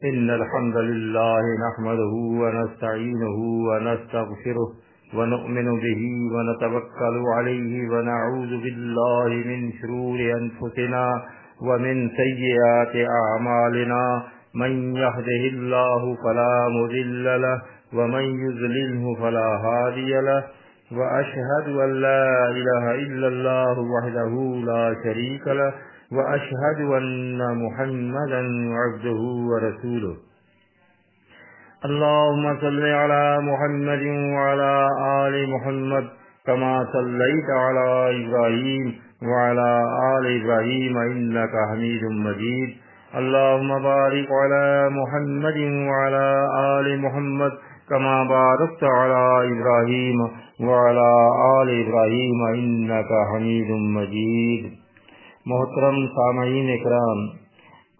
إن الحمد لله نحمده ونستعينه ونستغفره ونؤمن به ونتوكل عليه ونعوذ بالله من شرور أنفسنا ومن سيئات أعمالنا من يهده الله فلا مضل له ومن يضلله فلا هادي له وأشهد أن لا إله إلا الله وحده لا شريك له وأشهد أن محمدا عبده ورسوله اللهم صل على محمد وعلى آل محمد كما صليت على إبراهيم وعلى آل إبراهيم إنك حميد مجيد اللهم بارك على محمد وعلى آل محمد كما باركت على إبراهيم وعلى آل إبراهيم إنك حميد مجيد۔ محترم سامعین اکرام،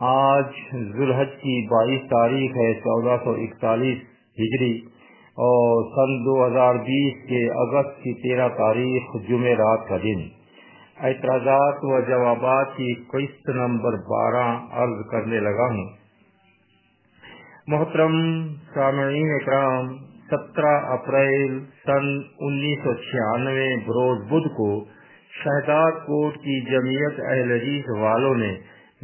آج ذوالحج کی 22 تاریخ ہے 1441 ہجری اور سن 2020 کے اگست کی 13 تاریخ جمعرات کا دن۔ اعتراضات و جوابات کی قسط نمبر 12 عرض کرنے لگا ہوں۔ محترم سامعین اکرام، 17 اپریل سن 1996 بروز بدھ کو شہداد کوٹ کی جمعیت اہل حدیث والوں نے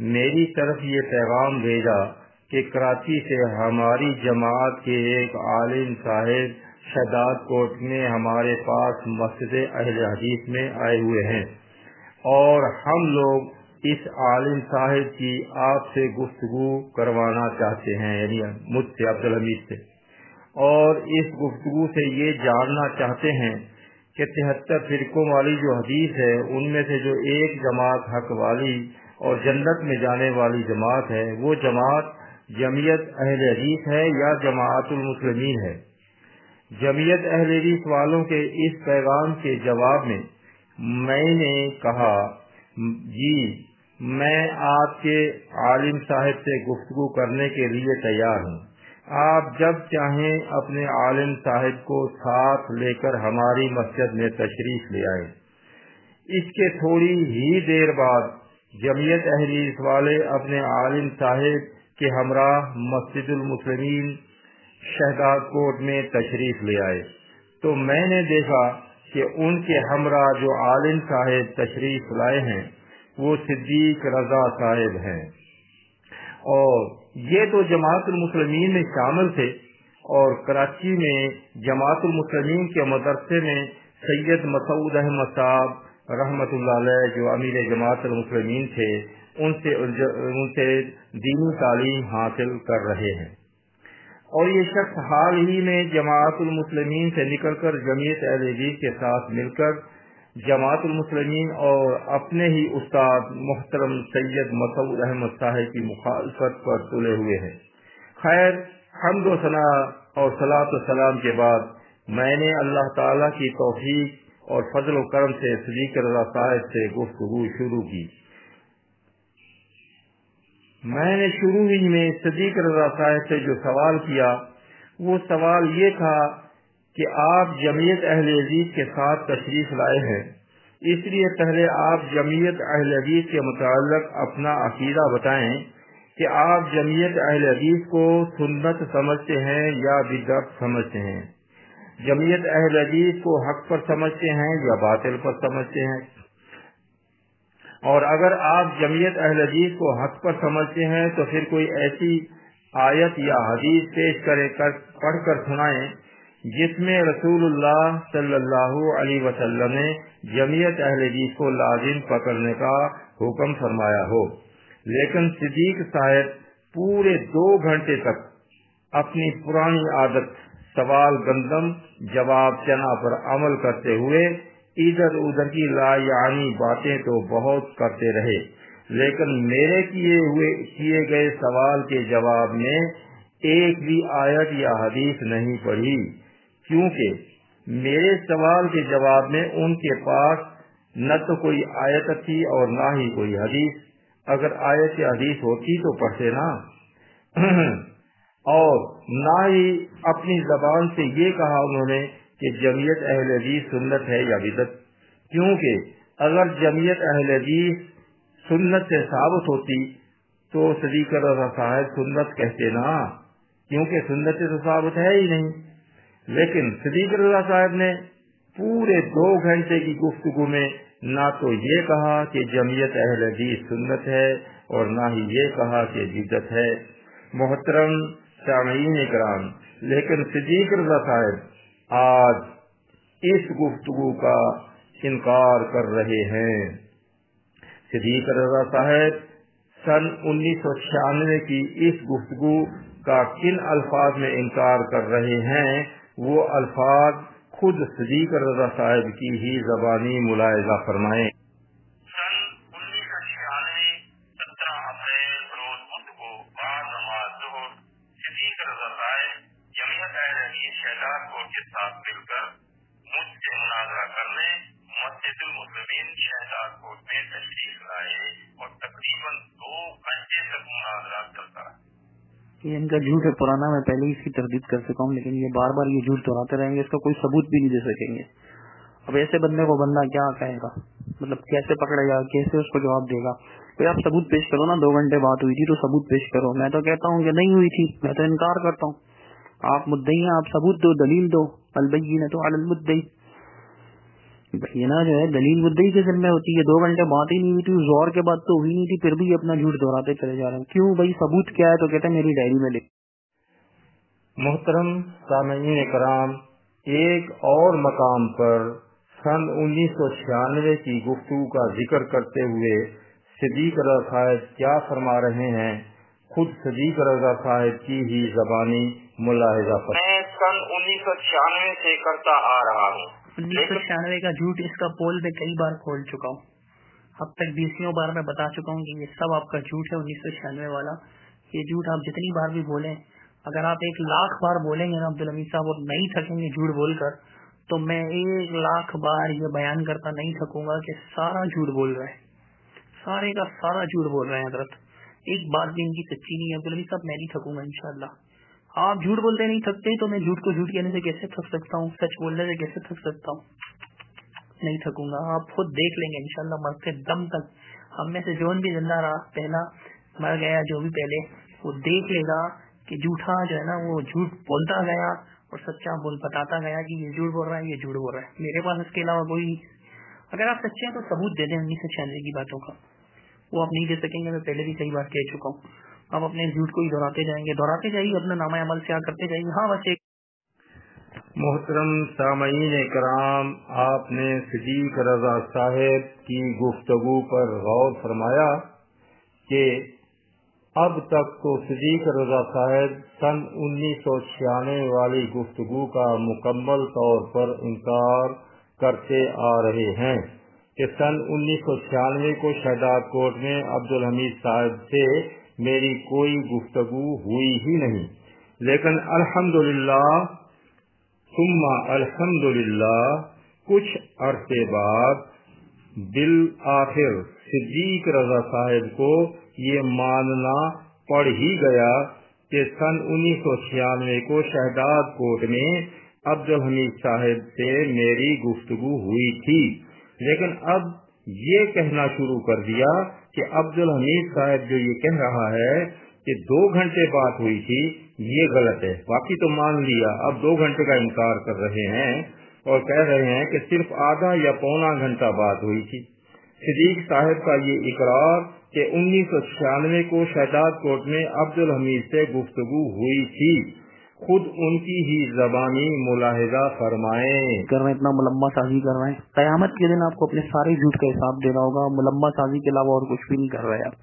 میری طرف یہ پیغام بھیجا کہ کراچی سے ہماری جماعت کے ایک عالم صاحب شہداد کوٹ میں ہمارے پاس مسجد اہل حدیث میں آئے ہوئے ہیں اور ہم لوگ اس عالم صاحب کی آپ سے گفتگو کروانا چاہتے ہیں، یعنی مجھ سے، عبدالحمید سے، اور اس گفتگو سے یہ جاننا چاہتے ہیں کہ 73 فرقوں والی جو حدیث ہے ان میں سے جو ایک جماعت حق والی اور جنت میں جانے والی جماعت ہے، وہ جماعت جمعیت اہل حدیث ہے یا جماعت المسلمین ہے۔ جمعیت اہل حدیث والوں کے اس پیغام کے جواب میں نے کہا، جی میں آپ کے عالم صاحب سے گفتگو کرنے کے لیے تیار ہوں، آپ جب چاہیں اپنے عالم صاحب کو ساتھ لے کر ہماری مسجد میں تشریف لے آئیں۔ اس کے تھوڑی ہی دیر بعد جمعیت اہل حدیث والے اپنے عالم صاحب کے ہمراہ مسجد المسلمین شہداد کوٹ میں تشریف لے آئے تو میں نے دیکھا کہ ان کے ہمراہ جو عالم صاحب تشریف لائے ہیں وہ صدیق رضا صاحب ہیں، اور یہ تو جماعت المسلمین میں شامل تھے، اور کراچی میں جماعت المسلمین کے مدرسے میں سید مسعود احمد صاحب رحمۃ اللہ علیہ جو امیر جماعت المسلمین تھے ان سے دینی تعلیم حاصل کر رہے ہیں، اور یہ شخص حال ہی میں جماعت المسلمین سے نکل کر جمعیت اہل حدیث کے ساتھ مل کر جماعت المسلمین اور اپنے ہی استاد محترم سید مسعود احمد صاحب کی مخالفت پر تلے ہوئے ہیں۔ خیر، حمد و ثنا اور صلاۃ و سلام کے بعد میں نے اللہ تعالیٰ کی توفیق اور فضل و کرم سے صدیق رضا صاحب سے گفتگو شروع کی۔ میں نے شروع ہی میں صدیق رضا صاحب سے جو سوال کیا وہ سوال یہ تھا کہ آپ جمعیت اہل حدیث کے ساتھ تشریف لائے ہیں، اس لیے پہلے آپ جمعیت اہل حدیث کے متعلق اپنا عقیدہ بتائیں کہ آپ جمعیت اہل حدیث کو سنت سمجھتے ہیں یا بدعت سمجھتے ہیں، جمعیت اہل حدیث کو حق پر سمجھتے ہیں یا باطل پر سمجھتے ہیں، اور اگر آپ جمعیت اہل حدیث کو حق پر سمجھتے ہیں تو پھر کوئی ایسی آیت یا حدیث پڑھ کر سنائیں جس میں رسول اللہ صلی اللہ علیہ وسلم نے جمعیت اہل حدیث کو لازم پکڑنے کا حکم فرمایا ہو۔ لیکن صدیق صاحب پورے 2 گھنٹے تک اپنی پرانی عادت سوال گندم جواب چنا پر عمل کرتے ہوئے ادھر ادھر کی لا یعنی باتیں تو بہت کرتے رہے، لیکن میرے کیے گئے سوال کے جواب میں ایک بھی آیت یا حدیث نہیں پڑھی، کیونکہ میرے سوال کے جواب میں ان کے پاس نہ تو کوئی آیت تھی اور نہ ہی کوئی حدیث۔ اگر آیت یا حدیث ہوتی تو پڑھتے نا، اور نہ ہی اپنی زبان سے یہ کہا انہوں نے کہ جمعیت اہل حدیث سنت ہے یا بدعت، کیونکہ اگر جمعیت اہل حدیث سنت سے ثابت ہوتی تو صدیق رضا صاحب سنت کہتے نا، کیونکہ سنت تو ثابت ہے ہی نہیں۔ لیکن صدیق رضا صاحب نے پورے 2 گھنٹے کی گفتگو میں نہ تو یہ کہا کہ جمعیت اہل حدیث سنت ہے اور نہ ہی یہ کہا کہ بدعت ہے۔ محترم سامعین کرام، لیکن صدیق رضا صاحب آج اس گفتگو کا انکار کر رہے ہیں۔ صدیق رضا صاحب سن 1996 کی اس گفتگو کا کن الفاظ میں انکار کر رہے ہیں، وہ الفاظ خود صدیق رضا صاحب کی ہی زبانی ملاحظہ فرمائیں۔ سن 1996 17 اپریل روز بدھ کو بعد نماز ظہر صدیق رضا صاحب جمعیت اہل حدیث شہداد کوٹ کے ساتھ مل کر مجھ سے مناظرہ کرنے مسجد المسلمین شہداد کوٹ میں تشریف لائے اور تقریباً 2 گھنٹے تک مناظرہ چلتا رہا۔ یہ ان کا جھوٹ ہے پرانا، میں پہلے ہی اس کی تردید کر چکا ہوں، لیکن یہ بار بار یہ جھوٹ دہراتے رہیں گے، اس کا کوئی ثبوت بھی نہیں دے سکیں گے۔ اب ایسے بندے کو بندہ کیا کہے گا، مطلب کیسے پکڑے گا، کیسے اس کو جواب دے گا؟ کوئی آپ ثبوت پیش کرو نا، 2 گھنٹے بات ہوئی تھی تو ثبوت پیش کرو۔ میں تو کہتا ہوں کہ نہیں ہوئی تھی، میں تو انکار کرتا ہوں۔ آپ مدعی ہیں، آپ ثبوت دو، دلیل دو۔ البینۃ علی المدعی، بینہ جو ہے دلیل مدعی کے ذمہ ہوتی ہے۔ 2 گھنٹے بات ہی نہیں ہوئی تھی، زور کے بعد تو ہوئی نہیں تھی، پھر بھی اپنا جھوٹ دہراتے چلے جا رہے ہیں۔ کیوں بھائی؟ ثبوت کیا ہے؟ تو کہتے ہیں میری ڈائری میں لکھ۔ محترم سامعین کرام، ایک اور مقام پر سن 1996 کی گفتگو کا ذکر کرتے ہوئے صدیق رضا صاحب کیا فرما رہے ہیں، خود صدیق رضا صاحب کی ہی زبانی ملاحظہ پر۔ میں سن 1996 سے کرتا آ رہا ہوں۔ 1996 کا جھوٹ اس کا پول میں کئی بار کھول چکا ہوں، اب تک 20 بار میں بتا چکا ہوں کہ یہ سب آپ کا جھوٹ ہے 1996 والا۔ یہ جھوٹ آپ جتنی بار بھی بولیں، اگر آپ 1,00,000 بار بولیں گے نا عبدالحمید صاحب اور نہیں تھکیں گے جھوٹ بول کر، تو میں 1,00,000 بار یہ بیان کرتا نہیں تھکوں گا کہ سارا جھوٹ بول رہے ہیں، سارے کا سارا جھوٹ بول رہے ہیں حضرت، ایک بات بھی ان کی سچی نہیں ہے۔ عبدالحمید صاحب میں نہیں تھکوں گا انشاءاللہ۔ آپ جھوٹ بولتے نہیں تھکتے تو میں جھوٹ کو جھوٹ کہنے سے کیسے تھک سکتا ہوں، سچ بولنے سے کیسے تھک سکتا ہوں؟ نہیں تھکوں گا، آپ خود دیکھ لیں گے انشاءاللہ مرتے دم تک۔ ہم میں سے جون بھی زندہ رہا، پہلا مر گیا جو بھی پہلے، وہ دیکھ لے گا کہ جھوٹا جو ہے نا وہ جھوٹ بولتا گیا اور سچا بتاتا گیا کہ یہ جھوٹ بول رہا ہے، یہ جھوٹ بول رہا ہے۔ میرے پاس اس کے علاوہ کوئی، اگر آپ سچے ہیں تو ثبوت دے دیں 1996 کی باتوں کا، وہ آپ نہیں دے سکیں گے، میں پہلے بھی کئی بار کہہ چکا ہوں۔ آپ اپنے جھوٹ کو ہی دہراتے جائیں گے، دہراتے جائیے، اپنا نامہ عمل سے کرتے جائیے۔ ہاں بس ایک محترم سامعین کرام، آپ نے صدیق رضا صاحب کی گفتگو پر غور فرمایا کہ اب تک تو صدیق رضا صاحب سن 1996 والی گفتگو کا مکمل طور پر انکار کرتے آ رہے ہیں کہ سن 1996 کو شہداد کوٹ میں عبدالحمید صاحب سے میری کوئی گفتگو ہوئی ہی نہیں، لیکن الحمدللہ ثم الحمدللہ کچھ عرصے بعد بالآخر صدیق رضا صاحب کو یہ ماننا پڑ ہی گیا کہ سن 1996 کو شہداد کوٹ میں عبدالحمید صاحب سے میری گفتگو ہوئی تھی، لیکن اب یہ کہنا شروع کر دیا کہ عبدالحمید صاحب جو یہ کہہ رہا ہے کہ 2 گھنٹے بات ہوئی تھی، یہ غلط ہے۔ باقی تو مان لیا، اب 2 گھنٹے کا انکار کر رہے ہیں اور کہہ رہے ہیں کہ صرف آدھا یا پونا گھنٹہ بات ہوئی تھی۔ صدیق صاحب کا یہ اقرار کہ 1996 کو شہداد کوٹ میں عبدالحمید سے گفتگو ہوئی تھی، خود ان کی ہی زبانی ملاحظہ فرمائیں۔ کر رہے ہیں، اتنا ملمہ سازی کر رہے ہیں، قیامت کے دن آپ کو اپنے سارے جھوٹ کا حساب دینا ہوگا۔ ملمہ سازی کے علاوہ اور کچھ بھی نہیں کر رہے آپ،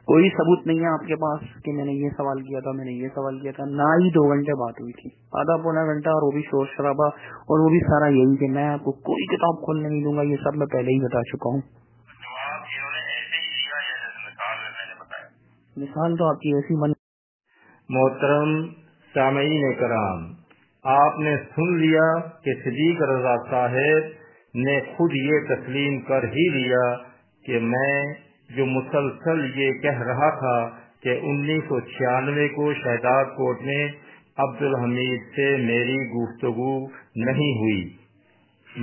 کوئی ثبوت نہیں ہے آپ کے پاس کہ میں نے یہ سوال کیا تھا، میں نے یہ سوال کیا تھا، نہ ہی 2 گھنٹے بات ہوئی تھی، آدھا پونا گھنٹہ، اور وہ بھی شور شرابہ، اور وہ بھی سارا یہی کہ میں آپ کو کوئی کتاب کھولنے نہیں دوں گا، یہ سب میں پہلے ہی بتا چکا ہوں۔ مثال تو آپ کی ایسی من۔ محترم سامعین کرام، آپ نے سن لیا کہ صدیق رضا صاحب نے خود یہ تسلیم کر ہی لیا کہ میں جو مسلسل یہ کہہ رہا تھا کہ 1996 کو شہداد کوٹ میں عبدالحمید سے میری گفتگو نہیں ہوئی،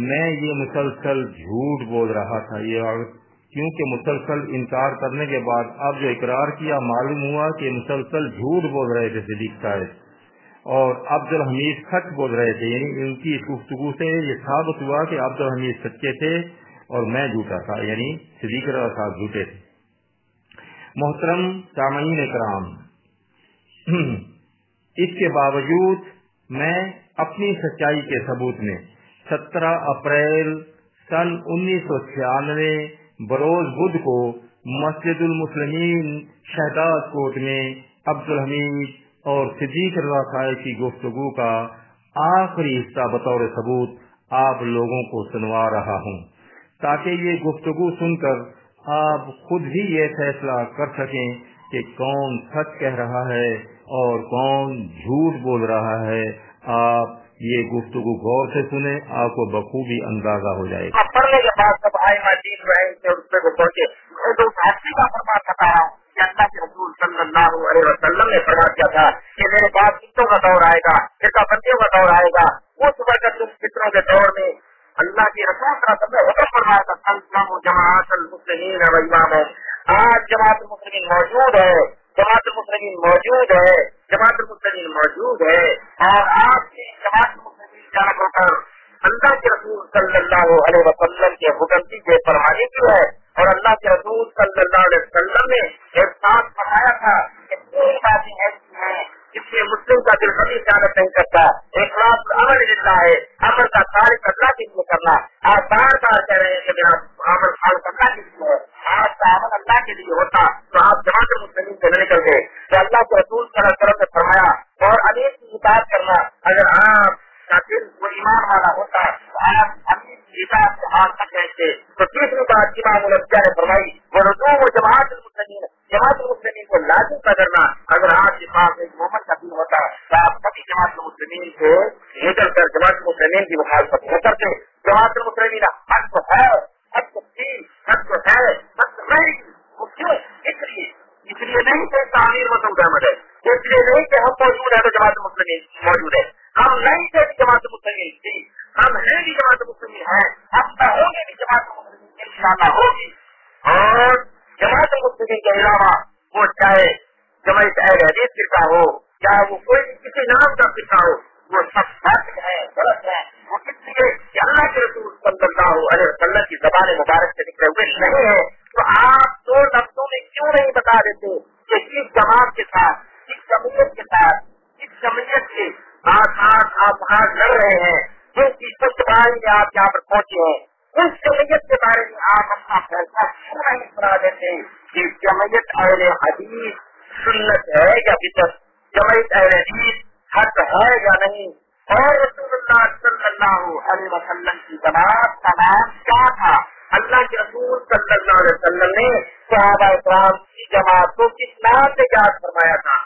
میں یہ مسلسل جھوٹ بول رہا تھا، کیونکہ مسلسل انکار کرنے کے بعد اب جو اقرار کیا معلوم ہوا کہ مسلسل جھوٹ بول رہے تھے صدیق صاحب، اور عبد الحمید سچ بول رہے تھے، یعنی ان کی گفتگو سے یہ ثابت ہوا کہ عبد الحمید سچے تھے اور میں جھوٹا تھا، یعنی صدیق صاحب جھوٹے تھے۔ محترم سامعین کرام، اس کے باوجود میں اپنی سچائی کے ثبوت میں 17 اپریل سن 1996 بروز بدھ کو مسجد المسلمین شہداد کوٹ میں عبد الحمید اور صدیق رضا صاحب کی گفتگو کا آخری حصہ بطور ثبوت آپ لوگوں کو سنوا رہا ہوں، تاکہ یہ گفتگو سن کر آپ خود بھی یہ فیصلہ کر سکیں کہ کون سچ کہہ رہا ہے اور کون جھوٹ بول رہا ہے۔ آپ یہ گفتگو غور سے سنیں، آپ کو بخوبی اندازہ ہو جائے گا۔ پڑھنے کے بعد سب آئے مدین رہے تھے، اس پہ پہنچے تو حاصل کا فرما تھا کہ اللہ کے رسول صلی اللہ علیہ وسلم نے فرما کیا تھا کہ میرے بعد کتوں کا دور آئے گا، فرقہ بندیوں کا دور آئے گا۔ اس وقت تم فطروں کے دور میں اللہ کی رسول صلی اللہ علیہ وسلم نے حکم فرمایا تھا تنظم جماعت المسلمین و امامهم۔ آج جماعت المسلمین موجود ہے، جماعت المسلمین موجود ہے، جماعت المسلمین موجود ہے، اور آپ کی جماعت المسلمین جانا کر اللہ کے رسول صلی اللہ علیہ وسلم کے حکم کی بے پرواہی کی ہے۔ اور اللہ کے رسول صلی اللہ علیہ وسلم نے ایک ساتھ فرمایا تھا کہ تین باتیں ایسی ہیں جس میں مسلم کا دل کبھی خیانت نہیں کرتا۔ اخلاص عمل للہ ہے، عمل کا خالص اللہ کے لیے کرنا۔ آپ بار بار کہہ رہے ہیں کہ میرا عمل خالص اللہ کے لیے ہے، آپ کا عمل اللہ کے لیے ہوتا تو آپ جماعت المسلمین سے نہ نکلتے۔ تو اللہ کے رسول صلی اللہ علیہ وسلم نے فرمایا اور امیر کی اطاعت کرنا، اگر آپ کا دل وہ ایمان والا ہوتا تو آپ امیر کی اطاعت سے ہاتھ تک رہتے۔ تو تیسری بات امام الانبیاء نے فرمائی وہ رسول و جماعت المسلمین، جماعت المسلمین کو لازم کرنا۔ اگر آپ کے پاس ایک مومن کا دل ہوتا تو آپ کبھی جماعت المسلمین سے نکل کر جماعت المسلمین کی مخالفت نہ کرتے۔ جماعت المسلمین حق تو ہے، حق تو تھی، حق تو ہے، حق تو نہیں، وہ کیوں؟ اس لیے نہیں کہ تعمیر مسعود احمد ہے، اس لیے نہیں کہ ہم موجود ہیں تو جماعت المسلمین موجود ہے، ہم نہیں کہ جماعت المسلمین تھی، ہم ہیں بھی جماعت المسلمین ہیں، ہم نہ ہوں گے بھی جماعت المسلمین انشاءاللہ ہوگی۔ اور جماعت المسلمین کے علاوہ وہ چاہے جماعت اہل حدیث فرقہ ہو، چاہے وہ کوئی کسی نام کا فرقہ ہو، وہ سب باطل ہے، غلط ہے۔ وہ اس لیے کہ اللہ کے رسول صلی اللہ علیہ وسلم کی زبان مبارک سے نکلے ہوئے نہیں ہے۔ تو آپ دو لفظوں میں کیوں نہیں بتا دیتے کہ کس جماعت کے ساتھ، کس جمعیت کے ساتھ، کس جمعیت کے ساتھ آپ وہاں لڑ رہے ہیں، جن کی سچ باری میں آپ یہاں پر پہنچے ہیں، اس جمعیت کے بارے میں آپ اپنا فیصلہ کیوں نہیں بتا دیتے کہ جمعیت اہل حدیث سنت ہے یا بدعت، جمعیت اہل حدیث حق ہے یا نہیں، اور رسول اللہ صلی اللہ علیہ وسلم کی جماعت کا نام کیا تھا؟ اللہ کے رسول صلی اللہ علیہ وسلم نے صحابہ کرام کی جماعت کو کس نام سے یاد فرمایا تھا؟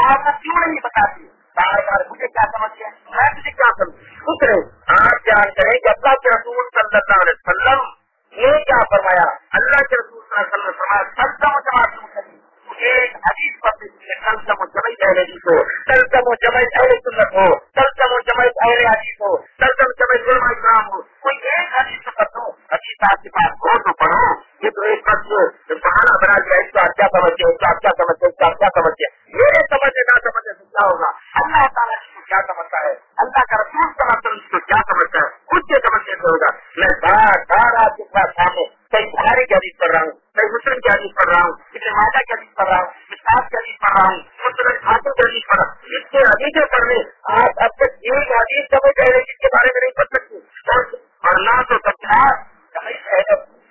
آپ کیوں نہیں بتاتے؟ بار بار مجھے کیا سمجھتے ہیں، میں تجھے کیا سمجھ کچھ نہیں۔ آپ جانتے ہیں کہ اللہ کے رسول صلی اللہ علیہ وسلم نے کیا فرمایا؟ اللہ کے رسول صلی اللہ علیہ وسلم نے فرمایا سلطم و جماعت المسلمین، ایک حدیث پر سلطم و جمعیت اہل حدیث ہو، سلطم و جمعیت اہل سنت ہو، سلطم و جمعیت اہل حدیث ہو، سلطم و جمعیت علماء کرام ہو، کوئی ایک حدیث پر ہو، حدیث آپ کے پاس ہو تو پڑھو۔ یہ تو ایک وقت بہانا بنا دیا، اس کا کیا سمجھے، اس کا کیا سمجھے، اس کا کیا سمجھے، میرے سمجھے نہ سمجھے سے کیا ہوگا؟ اللہ تعالیٰ اس کو کیا سمجھتا ہے، اللہ کا رسول صلی اللہ علیہ وسلم اس کو کیا سمجھتا ہے، خود سے سمجھنے سے ہوگا۔ میں بار آپ کے پاس سامنے کئی بخاری کی حدیث پڑھ رہا ہوں، کئی مسلم کی حدیث پڑھ رہا ہوں، ابن ماجہ کی حدیث پڑھ رہا ہوں، مشکات کی حدیث پڑھ رہا ہوں، مسلم حاکم کی حدیث پڑھ رہا ہوں۔ اس کے حدیثیں پڑھنے آپ اب تک ایک حدیث سمجھ رہے ہیں جس کے بارے میں نہیں پڑھ سکتے، اور نہ تو تکرار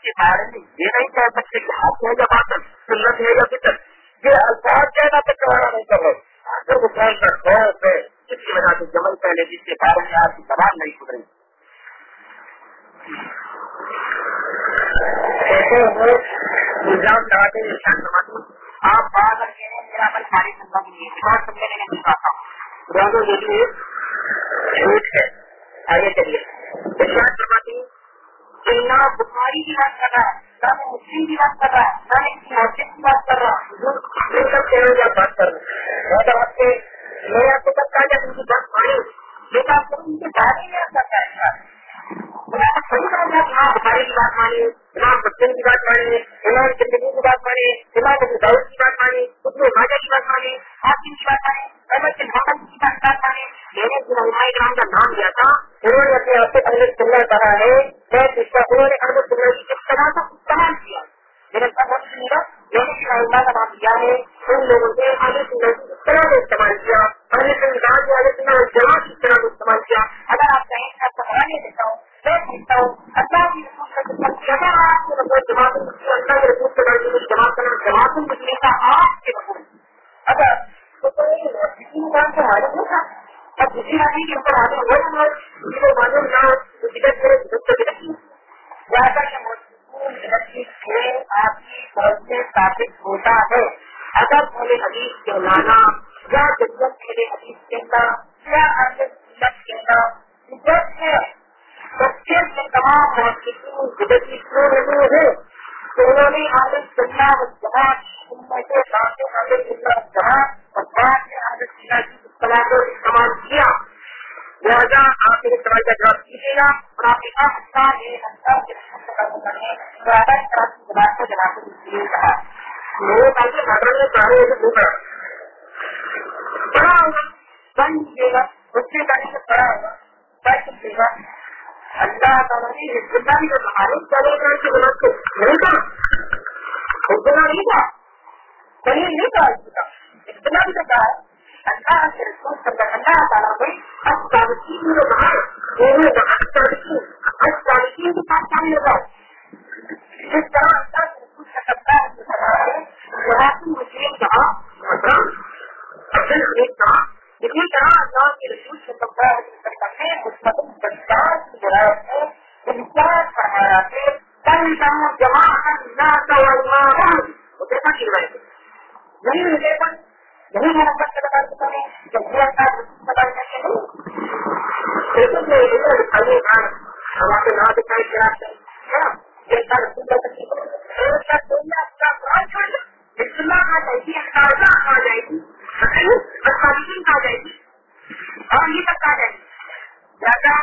کے بارے میں یہ نہیں کہہ سکتے کہ حق ہے یا باطل، سنت ہے یا بدعت، یہ الفاظ کہنا تک گوارا نہیں کر رہے۔ اگر وہ کون سا خوف ہے جس کی وجہ سے جمل پہلے جس کے بارے میں آپ کی زبان نہیں کھل رہی۔ الزام لگاتے ہیں آپ بات کر کے میرا عمل ساری سننا نہیں ہے، بات سمجھنے میں نہیں چاہتا ہوں، دونوں کے لیے جھوٹ ہے۔ آگے چلیے بات کرواتی ہوں کہ نہ بخاری کی بات کر رہا ہے، نہ میں مسلم کی بات کر رہا ہے، نہ میں کسی مسجد کی بات کر رہا ہوں، سب کہنے بات کر رہا ہوں۔ میں آپ کو سب کہا ان کی بات مانی، لیکن آپ کو ان کے بارے میں کرتا ہے صحیح بات ہے، ہاں بخاری کی بات مانی، امام مسلم کی بات مانے، امام ترمذی کی بات مانے، امام ابو داؤد کی بات مانے، ابن ماجہ کی بات مانے، حاکم کی بات مانے، احمد بن حنبل کی بات مانے. میں نے جن علماء کرام کا نام لیا تھا انہوں نے اپنے آپ سے اہل سنت کہا ہے. میں انہوں نے اہل سنت کی اصطلاح کا استعمال کیا. میرے ساتھ میں نے جن علماء کا نام لیا ہے ان لوگوں سے اہل سنت کی اصطلاح کا استعمال کیا. اہل سنت اہل سنت والجماعت کی اصطلاح کا استعمال کیا. اگر آپ کہیں آپ کو حوالے دیتا ہوں میں پوچھتا ہوں اللہ کی اگر آپ کے مطلب جماعت اللہ کے رسول کے بارے جماعت کرنا جماعت مسلم کا آپ کے مطلب اگر تو کسی نام سے معلوم نہیں تھا. اب کسی آدمی کے اوپر آگے وہ کسی کو معلوم نہ ہو تو جدت کرے جدت کو رکھی زیادہ سے آپ کی طرف سے ثابت ہوتا ہے. اگر پہلے حدیث کہلانا یا جدت پہلے حدیث کہنا یا جدت کہنا جدت ہے بچے سے تمام محققین جدت کی کیوں نہیں ہے تو انہوں نے عادت سننا جماعت سے عادت سننا جماعت اور بعد میں عادت سننا کی اصطلاح کو استعمال کیا. لہٰذا آپ میرے سوال کا جواب دیجیے گا اور آپ ایک جماعت کو جماعت کو کہا میرے پاس خبروں میں چاہے بڑا ہوگا بن دیجیے گا بچے کا بڑا ہوگا بچ دیجیے گا. اللہ تعالیٰ نے حزب اللہ کو معلوم چلے گا کہ بنا کو نہیں تھا حزب اللہ نہیں تھا کہیں نہیں تھا حزب اللہ بھی تو کہا ہے. اللہ کے رسول صلی اللہ تعالیٰ نے الصالحین کو کہا الصالحین کے پاس شامل ہو جاؤ. جس طرح اللہ کے رسول صلی اللہ علیہ وسلم نے جماعتی مسلم کہا افضل ایک کہا اسی طرح اللہ کے رسول صلی اللہ علیہ وسلم نے مثبت بشار کی روایت میں انصاف فرمایا کہ تنظم جماعت الناس والماء وہ کیسا کی روایت ہے نہیں ملے گا نہیں محبت سے بتا سکتا ہے جب یہ اللہ رسول بتا سکتے نہیں لیکن میں ادھر دکھائیے گا ہمارے نہ دکھائی کراتے ہیں ایسا رسول بتا سکتے ایسا دنیا کا قرآن چھوڑ دو بسم اللہ آ جائے گی اندازہ آ جائے گی الصالحین آ جائے گی اور یہ تک آ جائے گی راجا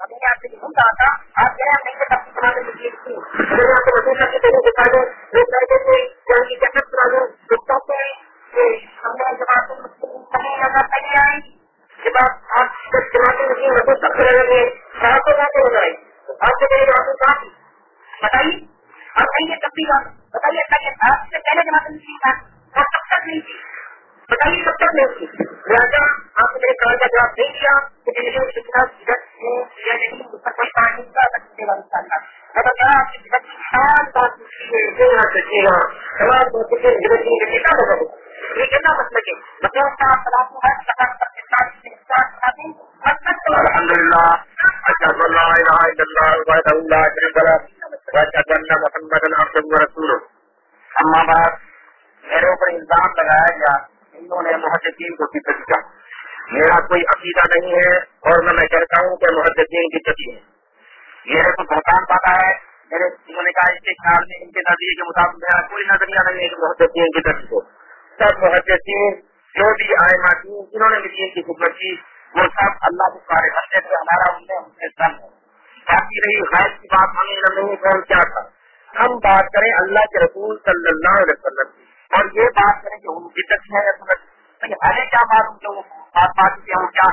ابھی میں آپ سے نہیں کہا تھا آپ کہہ رہے ہیں نہیں تو تب سنا دیں میں آپ کو وزیر کرنے کے لیے دکھا دوں لوگ کہتے تھے جان کی جگت سنا دوں لوگ کہتے ہیں کہ ہم نے جماعت مسلم کہیں نظر نہیں آئی جب آپ جماعت مسلم رسول سب سے لگے شہر کو جاتے ہو جائے آپ سے میرے جواب کہا بتائیے آپ کہیں تب بھی بتائیے آپ سے پہلے جماعت مسلم تھا اور تب تک نہیں تھی بتائیے کب تک نہیں تھی. لہٰذا آپ نے میرے سوال کا جواب نہیں دیا کہ میرے کتنا جگت ہے یا نہیں مستقبل پانی کا رکھنے والی سالنا مطلب کیا آپ کی جگت کی خیال بات پوچھیے رکھیے گا سوال پوچھے جگت کی کتنا مطلب یہ کتنا مطلب ہے مطلب کا سلام ہر سفر پر الحمدللہ اشہد ان لا الہ الا اللہ وحدہ لا شریک لہ واشہد ان محمدا عبدہ ورسولہ. اما بعد میرے اوپر الزام لگایا گیا انہوں نے محدثین کو فطرت کیا. میرا کوئی عقیدہ نہیں ہے اور میں کہتا ہوں کہ محدثین کی فطرت ہے. یہ تو بہتان پاتا ہے. میرے انہوں نے کہا اس کے خیال میں ان کے نظریے کے مطابق میرا کوئی نظریہ نہیں ہے کہ محدثین کی فطرت کو. سب محدثین جو بھی ائمہ تھے جنہوں نے بھی دین کی خدمت کی وہ سب اللہ کے سارے ہستے سے ہمارا ان سے سن ہے. باقی رہی غیر کی بات ہمیں علم نہیں کون کیا تھا. ہم بات کریں اللہ کے رسول صلی اللہ علیہ وسلم کی اور یہ بات کریں کہ ان کی تک ہے ہمیں کیا بات کیا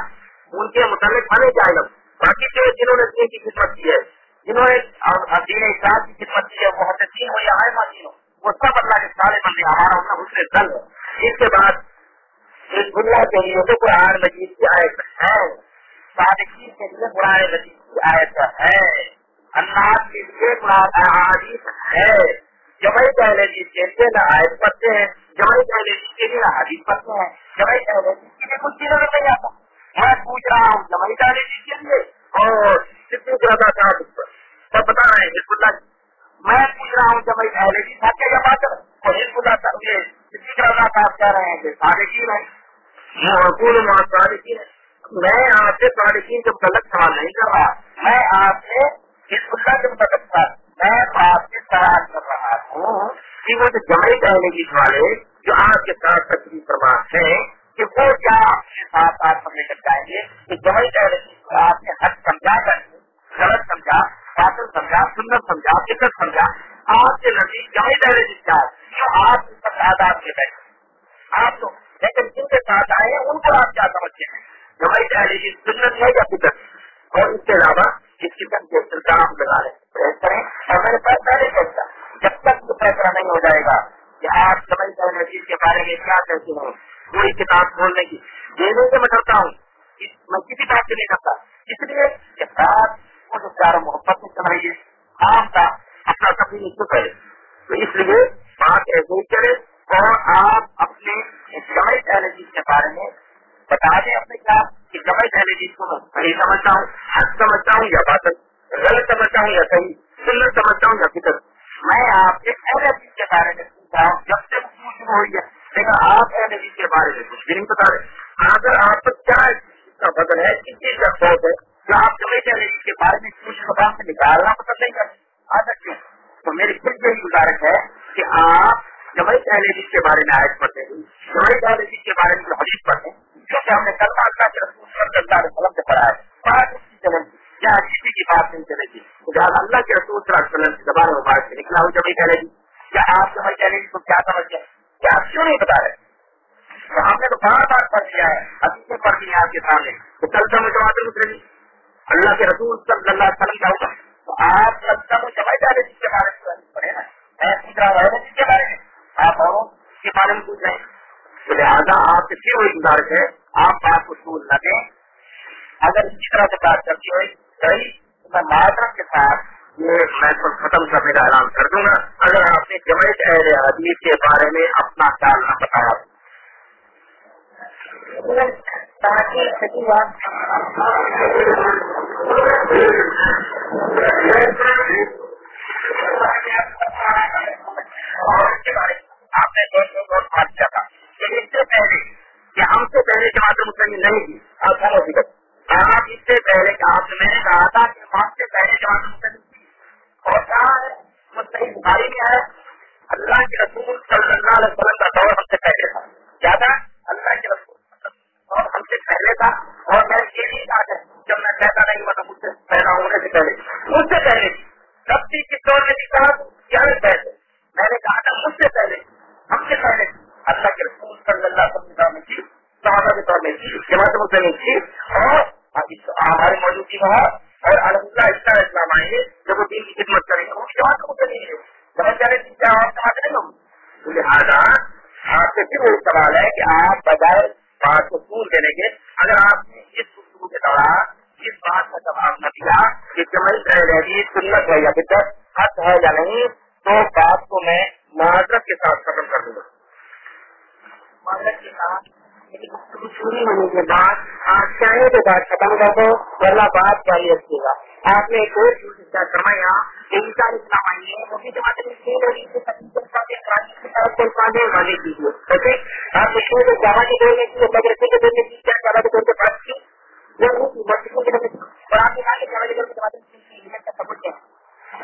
ان کے متعلق ہمیں کیا علم. باقی جو جنہوں نے دین کی خدمت کی ہے جنہوں نے دین اسلام کی خدمت کی ہے وہ محدثین ہو یا ائمہ ہو وہ سب اللہ کے سارے بندے ہمارا ان کا حسن دل ہے. اس کے بعد حزب اللہ کے لیے تو قرآن مجید کی آیت ہے صادقین کے لیے قرآن مجید کی آیت ہے اللہ کے لیے قرآن احادیث ہے. جمعی پہلے جیت کے لیے نہ آیت پڑھتے ہیں جمعی پہلے جیت کے لیے نہ حدیث پڑھتے ہیں جمعی پہلے جیت کے لیے کچھ چیزوں میں نہیں آتا. میں پوچھ رہا ہوں جمعی پہلے جیت کے لیے اور کتنی زیادہ سب بتا رہے ہیں حزب اللہ. میں پوچھ رہا ہوں جمعی پہلے جیت آپ کیا بات کر اور حزب اللہ یہ کتنی زیادہ صاحب کہہ رہے ہیں کہ صادقین ہے صادقین ہے. میں آپ سے صادقین کے متعلق سوال نہیں کر رہا. میں آپ سے حزب اللہ کے متعلق میں آپ سے سوال کر رہا ہوں کہ وہ جو جمعی پہلے کی والے جو آپ کے ساتھ تقریب فرما ہیں کہ وہ کیا ساتھ آپ سمجھ کر جائیں گے کہ جمعی پہلے کی آپ نے حق سمجھا کر غلط سمجھا باطل سمجھا سنت سمجھا فکر تو, لیکن جن کے ساتھ آئے ہیں ان کو آپ کیا سمجھتے ہیں؟ جماعت اہل حدیث سنت ہے یا بدعت؟ اور اس کے علاوہ اس قسم کے الزام لگا رہے کریں. اور میرے پاس پہلے کہتا جب تک یہ فیصلہ نہیں ہو جائے گا کہ آپ جماعت اہل حدیث کے بارے میں کیا کہتے ہیں, پوری کتاب کھولنے کی دینے سے میں ڈرتا ہوں, میں کسی بات سے نہیں کرتا, اس لیے کہ بات وہ پیار و محبت سے چلائیے, آپ کا اپنا کبھی نہیں چکے, تو اس لیے بات ایسے ہی کرے اور آپ اپنے جماعت اہل حدیث کے بارے میں بتا دیں اپنے کیا کہ جماعت اہل حدیث کو میں صحیح سمجھتا ہوں, حق سمجھتا ہوں یا باطل, غلط سمجھتا ہوں یا صحیح, سنت سمجھتا ہوں یا بدعت. میں آپ کے اہل حدیث کے بارے میں پوچھا ہوں جب سے شروع ہوئی ہے, لیکن آپ اہل حدیث کے بارے میں کچھ بھی نہیں بتا رہے. اگر آپ کو کیا کا بدل ہے, کس چیز کا سوچ ہے کہ آپ جماعت اہل حدیث کے بارے میں کچھ زبان سے نکالنا پسند نہیں کرتے آ سکتے, تو میری خود یہی گزارش ہے کہ آپ جماعت اہل حدیث کے بارے میں آیت پڑھتے ہیں, جماعت اہل حدیث کے بارے میں جو حدیث پڑھتے ہیں, کیونکہ ہم نے کلمہ اللہ کے رسول صلی اللہ علیہ وسلم سے پڑھا ہے, بات اس کی چلے گی یا کسی کی بات نہیں چلے گی. جہاں اللہ کے رسول صلی اللہ علیہ وسلم کی زبان مبارک سے نکلا ہوں جماعت اہل حدیث, کیا آپ جماعت اہل حدیث کو کیا سمجھتے ہیں, کیا آپ کیوں نہیں بتا رہے؟ تو ہم نے تو بار بار پڑھ دیا ہے, حدیثیں پڑھ دی ہیں آپ کے سامنے, تو کلمہ متواتر مسلم اللہ کے رسول صلی اللہ علیہ وسلم کا ہوگا, تو آپ کلمہ جماعت اہل حدیث کے بارے میں پڑھے نا, حدیث کے بارے میں آپ اوروں کے بارے میں پوچھ رہے ہیں. تو لہٰذا آپ سے کیوں وہی گزارش ہے, آپ بات کو چھوڑ نہ دیں. اگر اسی طرح سے بات کرتی ہوئی صحیح تو میں معذرت کے ساتھ یہ محفل ختم کرنے کا اعلان کر دوں گا اگر آپ نے جماعت اہل حدیث کے بارے میں اپنا خیال نہ بتایا. اور اس کے بارے میں آپ نے بہت بات کیا تھا کہ اس سے پہلے کہ ہم سے پہلے جماعت مسلم نہیں تھی, آپ اس سے پہلے کہ آپ میں نے کہا تھا کہ ہم سے پہلے جماعت مسلم تھی, اور کہا ہے مستقل بخاری میں ہے اللہ کے رسول صلی اللہ علیہ وسلم کا دور ہم سے پہلے تھا. کیا تھا؟ اللہ کے رسول اور ہم سے پہلے تھا. اور میں یہ نہیں کہا تھا جب میں کہتا نہیں مطلب مجھ سے پیدا ہونے سے پہلے, مجھ سے پہلے تب بھی کس دور میں کہا کیا پہلے, میں نے کہا تھا مجھ سے پہلے, ہم سے پہلے اللہ کے رسول صلی اللہ علیہ وسلم میں تھی, صحابہ کے طور میں تھی, جماعت مسلم تھی, اور ہماری موجودگی میں ہے. اور الحمدللہ اس طرح اسلام آئیں گے جب وہ دین کی خدمت کریں گے, وہ جماعت مسلم ہے, سمجھ جانے کی کیا اور سمجھ نہیں ہوں. لہٰذا آپ سے پھر وہ سوال ہے کہ آپ بجائے بات کو سور دینے کے, اگر آپ نے اس گفتگو کے دوران اس بات کا جواب نہ دیا کہ جماعت اہل حدیث سنت ہے یا بدعت, حق ہے یا نہیں, تو بات کو میں معذرت کے ساتھ ختم کر دوں گا. معذرت کے ساتھ پوری ہونے کے بعد آپ چاہنے کے بعد ختم کر دو, ورنہ بات جاری رکھیے گا. آپ نے ایک اور چیز فرمایا انسان اسلام آئی ہے, وہ بھی جماعت والے کیجیے. اوکے, آپ دیکھیں کہ جامع کے دور میں کی, مدرسے کے دور میں کی, کیا جامع کے دور کے بعد کی, مسجدوں کے دور میں, اور آپ نے کہا کہ جامع کے دور میں جماعت کا ثبوت کیا,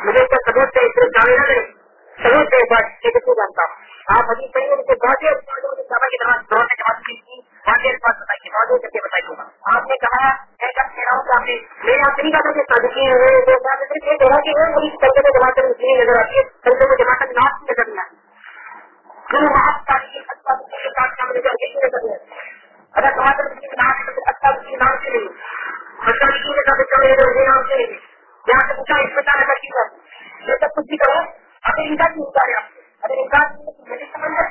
مجھے اس کا ثبوت سے جانے نہ دیں, ثبوت کے بعد کیسے جانتا ہوں. آپ حدیث صحیح ہے کہ واضح جامع کے دور میں جماعت کی تھی, واضح بات بتائیے, واضح کر کے بتائیے. آپ نے کہا ایک آپ کہہ رہا ہوں کہ آپ نے میرے آپ نہیں کہا کہ صادقی ہے وہ کہہ کہ وہ مجھے کل کے جماعت مسلم نظر آتی ہے, کل کو جماعت ناس کی نظر نہیں آتی. اگر جماعت نام سے اچھا نام سے نہیں, اچھا نام سے نہیں, یہاں سے پوچھا اس پتا نظر کی بات, یہ سب کچھ بھی کرو. اگر انکار نہیں ہوتا ہے آپ سے, اگر انکار نہیں سمجھ ہے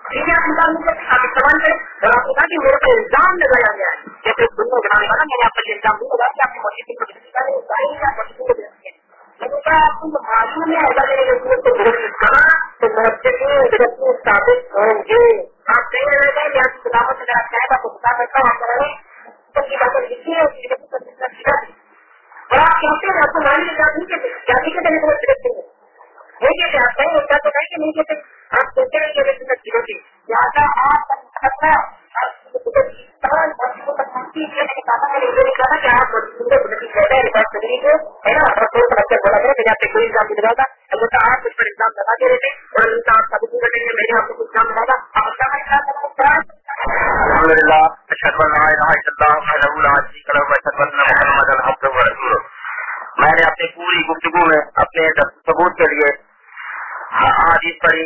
ٹھیک ہے, آپ انکار نہیں کرتے, آپ استعمال کریں. اور آپ نے کہا کہ میرے کو الزام لگایا گیا ہے, جیسے دنوں بنانے والا میں نے آپ کو الزام نہیں لگایا کہ آپ کی موسیقی کو معلوم ہے ایسا کو درست کرنا تو مسجد ثابت ہوں گے. آپ کہیں رہے گا کہ آپ کی کتابوں سے اگر آپ چاہیں تو آپ کو بتا سکتا ہوں, آپ کریں تو کی باتیں لکھی ہے اور آپ کہتے ہیں آپ کو ماننے کی بات نہیں کہتے, کیا نہیں کہتے ہیں سرکتے ہیں نہیں کہتے, آپ کہیں ہوتا تو نہیں کہ نہیں کہتے, آپ سوچتے ہیں کہ سنت کی ہوتی. لہٰذا میں نے اپنی پوری گفتگو میں اپنے ثبوت کے لیے حدیث پڑھی,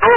2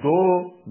2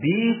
20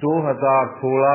2016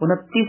29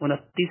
29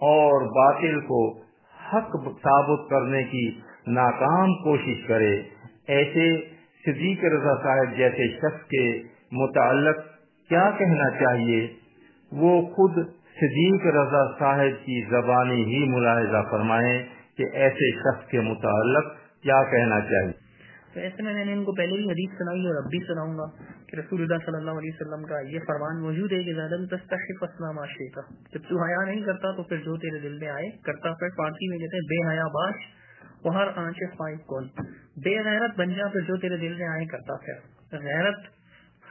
اور باطل کو حق ثابت کرنے کی ناکام کوشش کرے، ایسے صدیق رضا صاحب جیسے شخص کے متعلق کیا کہنا چاہیے؟ وہ خود صدیق رضا صاحب کی زبانی ہی ملاحظہ فرمائیں کہ ایسے شخص کے متعلق کیا کہنا چاہیے۔ تو ایسے میں نے ان کو پہلے بھی حدیث سنائی اور اب بھی سناؤں گا کہ رسول اللہ صلی اللہ علیہ وسلم کا یہ فرمان موجود ہے کہ زیادہ تستحق اسلام عاشقہ، جب تو حیا نہیں کرتا تو پھر جو تیرے دل میں آئے کرتا۔ پھر فارسی میں کہتے ہیں بے حیا باش وہ ہر آنچ خواہش کون، بے غیرت بن جا پھر جو تیرے دل میں آئے کرتا۔ پھر غیرت،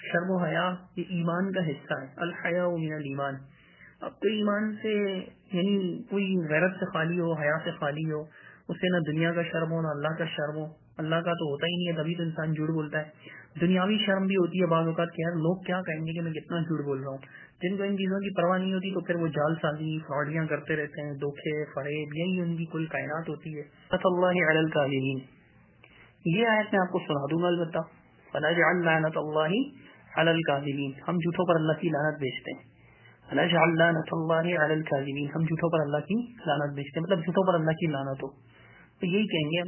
شرم و حیا یہ ایمان کا حصہ ہے، الحیاء من الایمان۔ اب تو ایمان سے یعنی کوئی غیرت سے خالی ہو، حیا سے خالی ہو، اسے نہ دنیا کا شرم ہو نہ اللہ کا شرم ہو۔ اللہ کا تو ہوتا ہی نہیں ہے، تبھی تو انسان جھوٹ بولتا ہے۔ دنیاوی شرم بھی ہوتی ہے بعض اوقات کہ یار لوگ کیا کہیں گے کہ میں کتنا جھوٹ بول رہا ہوں۔ جن کو ان چیزوں کی پرواہ نہیں ہوتی تو پھر وہ جال سازی، فراڈیاں کرتے رہتے ہیں، دھوکے فریب، یہی ان کی کل کائنات ہوتی ہے۔ اللہ علی الکاذبین، یہ آیت میں آپ کو سنا دوں گا البتہ، فنجعل لعنت اللہ علی الکاذبین، ہم جھوٹوں پر اللہ کی لعنت بھیجتے ہیں۔ فنجعل لعنت اللہ علی الکاذبین، ہم جھوٹوں پر اللہ کی لعنت بھیجتے ہیں، مطلب جھوٹوں پر اللہ کی لعنت ہو، تو یہی کہیں گے۔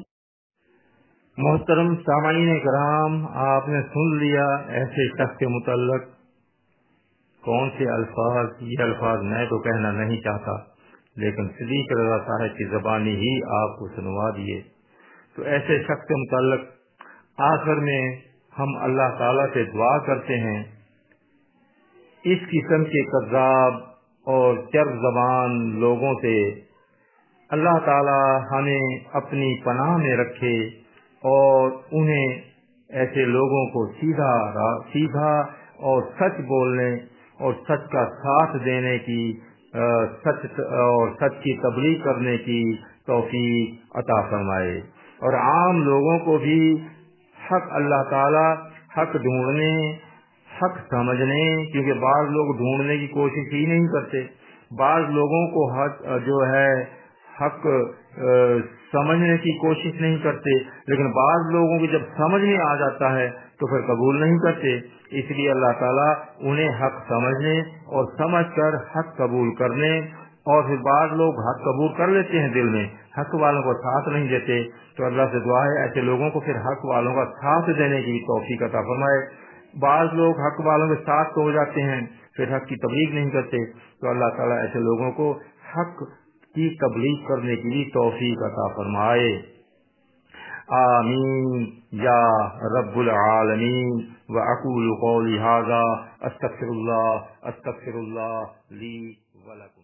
محترم سامعین کرام، آپ نے سن لیا ایسے شخص کے متعلق کون سے الفاظ۔ یہ الفاظ میں تو کہنا نہیں چاہتا، لیکن صدیق رضا صاحب کی زبانی ہی آپ کو سنوا دیے۔ تو ایسے شخص کے متعلق آخر میں ہم اللہ تعالیٰ سے دعا کرتے ہیں اس قسم کے کذاب اور چرب زبان لوگوں سے اللہ تعالیٰ ہمیں اپنی پناہ میں رکھے اور انہیں ایسے لوگوں کو سیدھا اور سچ بولنے اور سچ کا ساتھ دینے کی سچ کی تبلیغ کرنے کی توفیق عطا فرمائے، اور عام لوگوں کو بھی حق اللہ تعالیٰ حق ڈھونڈنے، حق سمجھنے، کیونکہ بعض لوگ ڈھونڈنے کی کوشش ہی نہیں کرتے، بعض لوگوں کو حق جو ہے حق سمجھنے کی کوشش نہیں کرتے، لیکن بعض لوگوں کو جب سمجھ میں آ جاتا ہے تو پھر قبول نہیں کرتے۔ اس لیے اللہ تعالیٰ انہیں حق سمجھنے اور سمجھ کر حق قبول کرنے، اور پھر بعض لوگ حق قبول کر لیتے ہیں دل میں، حق والوں کو ساتھ نہیں دیتے، تو اللہ سے دعا ہے ایسے لوگوں کو پھر حق والوں کا ساتھ دینے کی توفیق عطا فرمائے۔ بعض لوگ حق والوں کے ساتھ ہو جاتے ہیں پھر حق کی تبلیغ نہیں کرتے، تو اللہ تعالیٰ ایسے لوگوں کو حق کی تبلیغ کرنے کی بھی توفیق عطا فرمائے۔ آمین یا رب العالمین۔ وأقول قولی ھذا استغفر اللہ لی ولکم۔